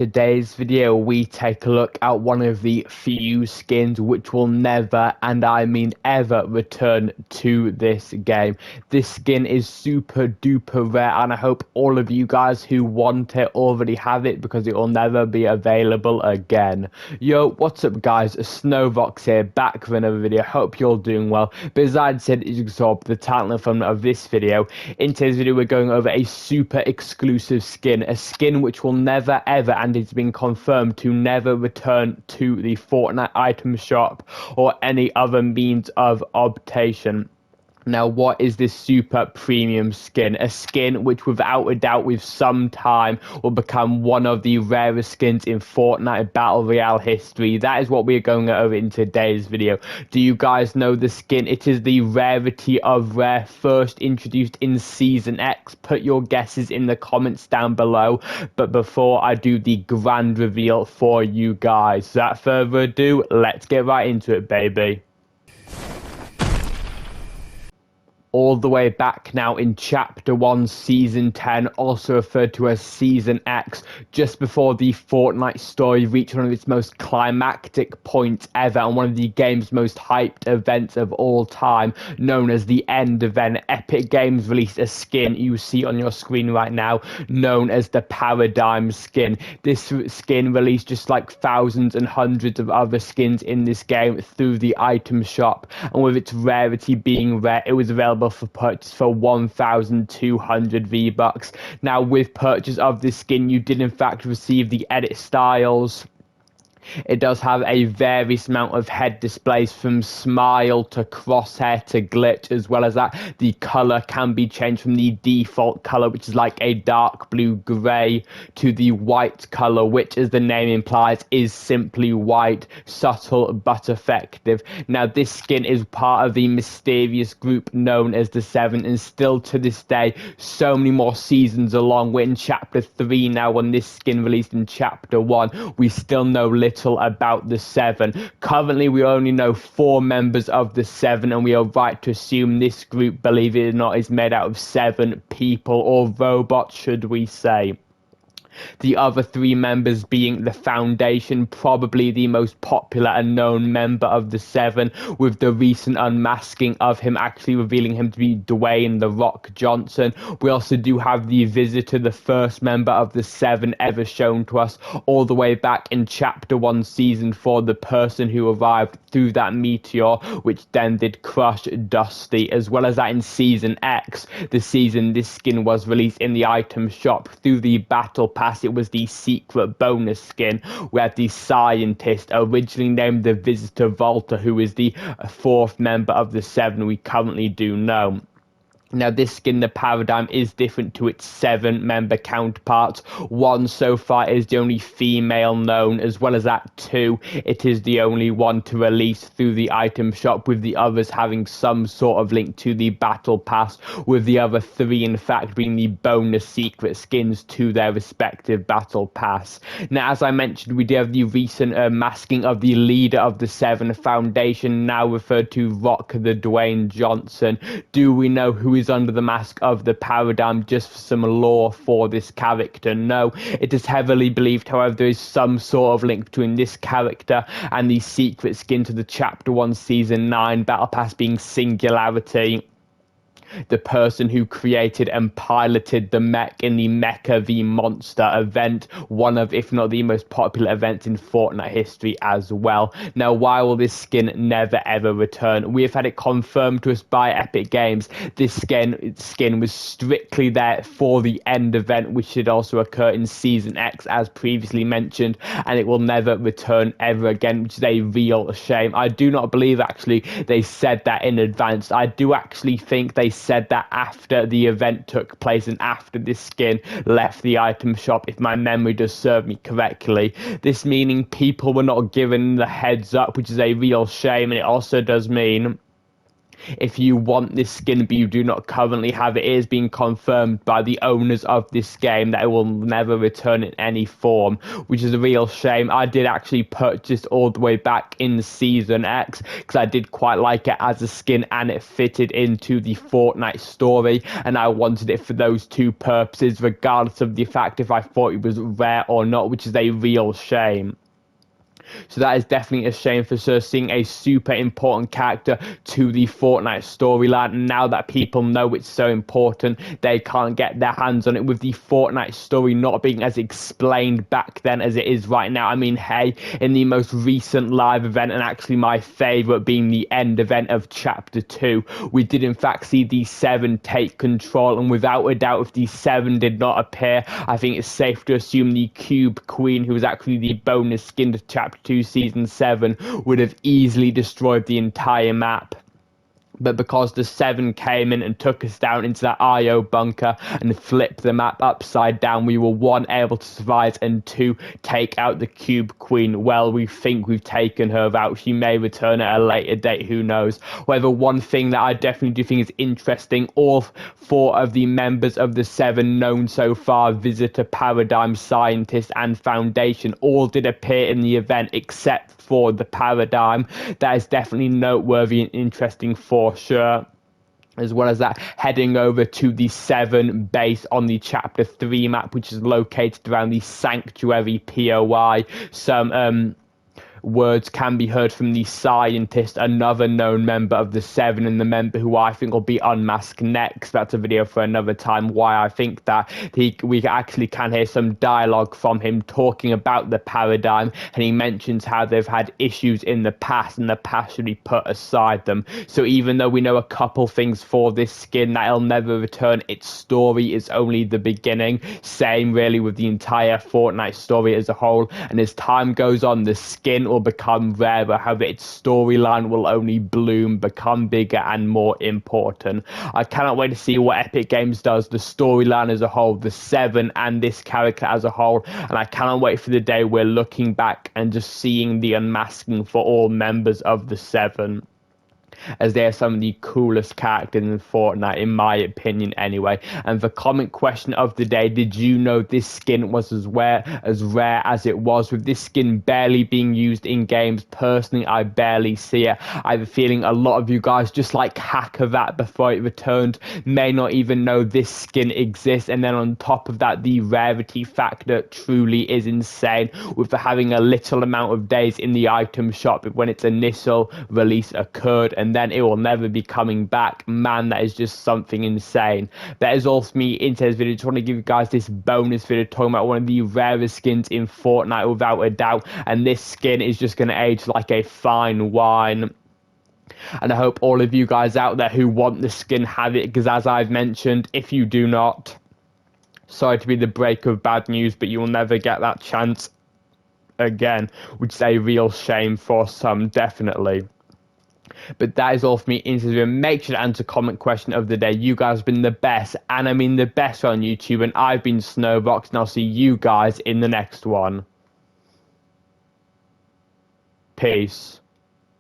Today's video, we take a look at one of the few skins which will never, and I mean ever, return to this game. This skin is super duper rare, and I hope all of you guys who want it already have it because it will never be available again. Yo, what's up guys, SnowVoxx here, back with another video. Hope you're doing well. But as I said, as you saw the title and thumbnail of this video, in today's video we're going over a super exclusive skin, a skin which will never ever, and it's been confirmed to never return to the Fortnite item shop or any other means of obtain. Now, what is this super premium skin? A skin which, without a doubt, with some time, will become one of the rarest skins in Fortnite Battle Royale history. That is what we're going over in today's video. Do you guys know the skin? It is the rarity of rare, first introduced in Season X. Put your guesses in the comments down below. But before I do the grand reveal for you guys, without further ado, let's get right into it, baby. All the way back now in Chapter 1, Season 10, also referred to as Season X, just before the Fortnite story reached one of its most climactic points ever and one of the game's most hyped events of all time, known as the end event. Epic Games released a skin you see on your screen right now, known as the Paradigm skin. This skin released just like thousands and hundreds of other skins in this game through the item shop, and with its rarity being rare, it was available for purchase for 1,200 V-Bucks. Now, with purchase of this skin, you did in fact receive the edit styles. It does have a various amount of head displays, from smile to crosshair to glitch, as well as that the color can be changed from the default color, which is like a dark blue gray, to the white color, which, as the name implies, is simply white, subtle but effective. Now, this skin is part of the mysterious group known as the Seven, and still to this day, so many more seasons along. We're in Chapter 3 now, when this skin released in Chapter 1. We still know little about the Seven. Currently, we only know 4 members of the Seven, and we are right to assume this group, believe it or not, is made out of 7 people, or robots, should we say. The other 3 members being the Foundation, probably the most popular and known member of the Seven, with the recent unmasking of him actually revealing him to be Dwayne "The Rock" Johnson. We also do have the Visitor, the first member of the Seven ever shown to us, all the way back in Chapter 1, Season 4, the person who arrived through that meteor, which then did crush Dusty, as well as that in Season X, the season this skin was released in the item shop through the Battle Pass. It was the secret bonus skin where the scientist, originally named the Visitor Volta, who is the 4th member of the Seven we currently do know. Now, this skin, the Paradigm, is different to its 7-member counterparts. 1 so far is the only female known, as well as that 2, it is the only one to release through the item shop, with the others having some sort of link to the Battle Pass, with the other 3 in fact being the bonus secret skins to their respective Battle Pass. Now, as I mentioned, we do have the recent masking of the leader of the Seven, Foundation, now referred to Rock the Dwayne Johnson. Do we know who is under the mask of the Paradigm? Just for some lore for this character, no. It is heavily believed, however, there is some sort of link between this character and the secret skin to the Chapter 1 Season 9 Battle Pass, being Singularity, the person who created and piloted the mech in the Mecha the Monster event, one of, if not the most popular events in Fortnite history as well. Now, why will this skin never ever return? We have had it confirmed to us by Epic Games. This skin was strictly there for the end event, which should also occur in Season X, as previously mentioned, and it will never return ever again, which is a real shame. I do not believe actually they said that in advance. I do actually think they said that after the event took place and after this skin left the item shop, if my memory does serve me correctly. This meaning people were not given the heads up, which is a real shame, and it also does mean If you want this skin but you do not currently have it, it is being confirmed by the owners of this game that it will never return in any form, which is a real shame. I did actually purchase all the way back in Season X because I did quite like it as a skin and it fitted into the Fortnite story, and I wanted it for those two purposes, regardless of the fact if I thought it was rare or not, which is a real shame. So that is definitely a shame for sure, seeing a super important character to the Fortnite storyline. And now that people know it's so important, they can't get their hands on it, with the Fortnite story not being as explained back then as it is right now. I mean, hey, in the most recent live event, and actually my favorite being the end event of Chapter 2, we did in fact see the 7 take control, and without a doubt, if the 7 did not appear, I think it's safe to assume the Cube Queen, who was actually the bonus skin to Chapter 2 Season 7, would have easily destroyed the entire map. But because the 7 came in and took us down into that IO bunker and flipped the map upside down, we were 1, able to survive, and 2, take out the Cube Queen. Well, we think we've taken her out. She may return at a later date, who knows. However, one thing that I definitely do think is interesting, all 4 of the members of the 7 known so far, Visitor, Paradigm, Scientist, and Foundation, all did appear in the event except for the Paradigm. That is definitely noteworthy and interesting for sure. As well as that, heading over to the 7 base on the Chapter 3 map, which is located around the Sanctuary POI. Some words can be heard from the Scientist, another known member of the 7, and the member who I think will be unmasked next. That's a video for another time, why I think that we actually can hear some dialogue from him talking about the Paradigm, and he mentions how they've had issues in the past, and the past should be put aside them. So even though we know a couple things for this skin, that it'll never return, its story is only the beginning. Same really with the entire Fortnite story as a whole, and as time goes on, the skin will become rarer. However, its storyline will only bloom, become bigger and more important. I cannot wait to see what Epic Games does, the storyline as a whole, the 7 and this character as a whole, and I cannot wait for the day we're looking back and just seeing the unmasking for all members of the 7, as they are some of the coolest characters in Fortnite, in my opinion anyway. And the comment question of the day, did you know this skin was as rare as it was? With this skin barely being used in games, personally I barely see it. I have a feeling a lot of you guys, just like Hacker that before it returned, may not even know this skin exists. And then on top of that, the rarity factor truly is insane, with having a little amount of days in the item shop when its initial release occurred, and then it will never be coming back. Man, that is just something insane. That is all for me in today's video. Just want to give you guys this bonus video talking about one of the rarest skins in Fortnite without a doubt, and this skin is just going to age like a fine wine. And I hope all of you guys out there who want the skin have it, because as I've mentioned, if you do not, sorry to be the break of bad news, but you will never get that chance again, which is a real shame for some, definitely. But that is all for me in this video. Make sure to answer comment question of the day. You guys have been the best, and I mean the best on YouTube, and I've been SnowVoxx, and I'll see you guys in the next one. Peace.